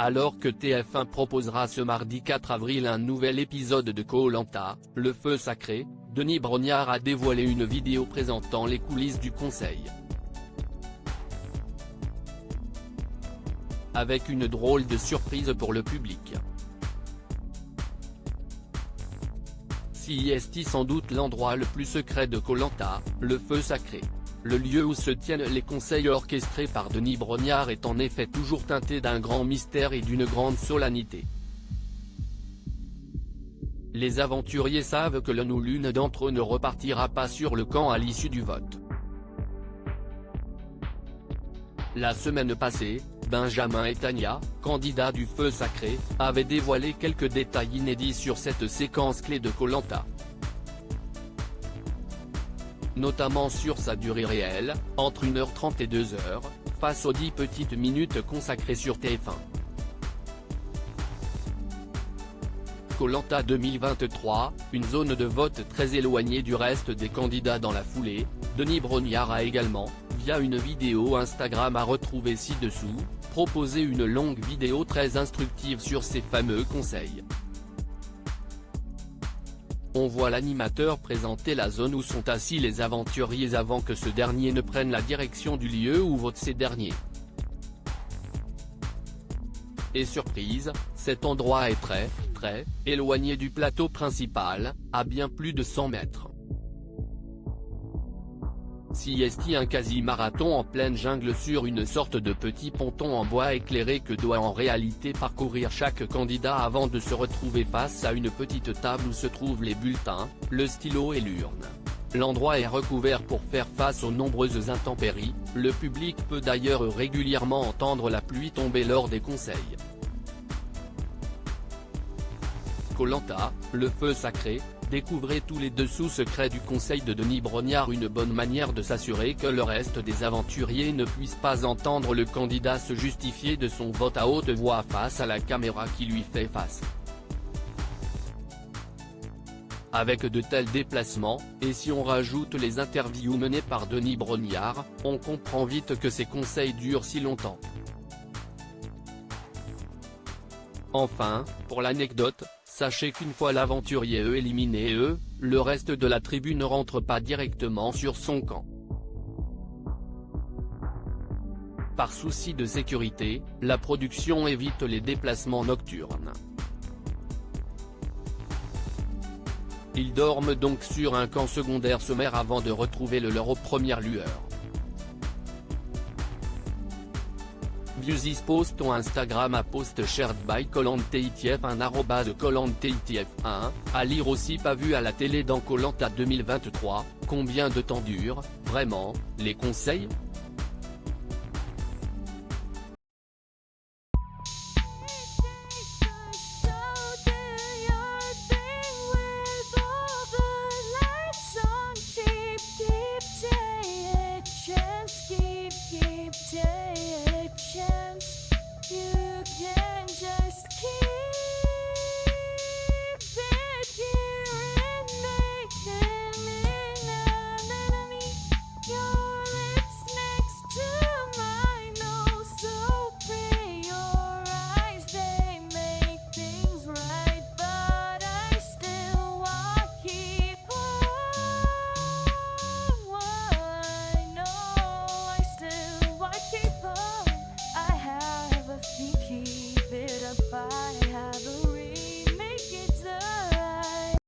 Alors que TF1 proposera ce mardi 4 avril un nouvel épisode de Koh-Lanta, le feu sacré, Denis Brognard a dévoilé une vidéo présentant les coulisses du conseil. Avec une drôle de surprise pour le public. Si est sans doute l'endroit le plus secret de Koh-Lanta, le feu sacré. Le lieu où se tiennent les conseils orchestrés par Denis Brognard est en effet toujours teinté d'un grand mystère et d'une grande solennité. Les aventuriers savent que l'un ou l'une d'entre eux ne repartira pas sur le camp à l'issue du vote. La semaine passée, Benjamin et Tania, candidats du feu sacré, avaient dévoilé quelques détails inédits sur cette séquence clé de Koh-Lanta. Notamment sur sa durée réelle, entre 1h30 et 2h, face aux 10 petites minutes consacrées sur TF1. Koh-Lanta 2023, une zone de vote très éloignée du reste des candidats dans la foulée, Denis Brognard a également, via une vidéo Instagram à retrouver ci-dessous, proposé une longue vidéo très instructive sur ces fameux conseils. On voit l'animateur présenter la zone où sont assis les aventuriers avant que ce dernier ne prenne la direction du lieu où votent ces derniers. Et surprise, cet endroit est très éloigné du plateau principal, à bien plus de 100 mètres. Si est un quasi-marathon en pleine jungle sur une sorte de petit ponton en bois éclairé que doit en réalité parcourir chaque candidat avant de se retrouver face à une petite table où se trouvent les bulletins, le stylo et l'urne. L'endroit est recouvert pour faire face aux nombreuses intempéries, le public peut d'ailleurs régulièrement entendre la pluie tomber lors des conseils. Koh-Lanta, le feu sacré. Découvrez tous les dessous secrets du conseil de Denis Brognard, une bonne manière de s'assurer que le reste des aventuriers ne puisse pas entendre le candidat se justifier de son vote à haute voix face à la caméra qui lui fait face. Avec de tels déplacements, et si on rajoute les interviews menées par Denis Brognard, on comprend vite que ces conseils durent si longtemps. Enfin, pour l'anecdote, sachez qu'une fois l'aventurier éliminé le reste de la tribu ne rentre pas directement sur son camp. Par souci de sécurité, la production évite les déplacements nocturnes. Ils dorment donc sur un camp secondaire sommaire avant de retrouver le leur aux premières lueurs. View this post on Instagram à post shared by KohLantaITF1 @KohLantaITF1, à lire aussi. Pas vu à la télé dans Koh-Lanta 2023, combien de temps durent, vraiment, les conseils? You can just keep it here and making me an enemy. Your lips next to my nose, so pretty. Your eyes, they make things right, but I still want to keep on. I know I still want to keep on. I have a sneaky bit of I have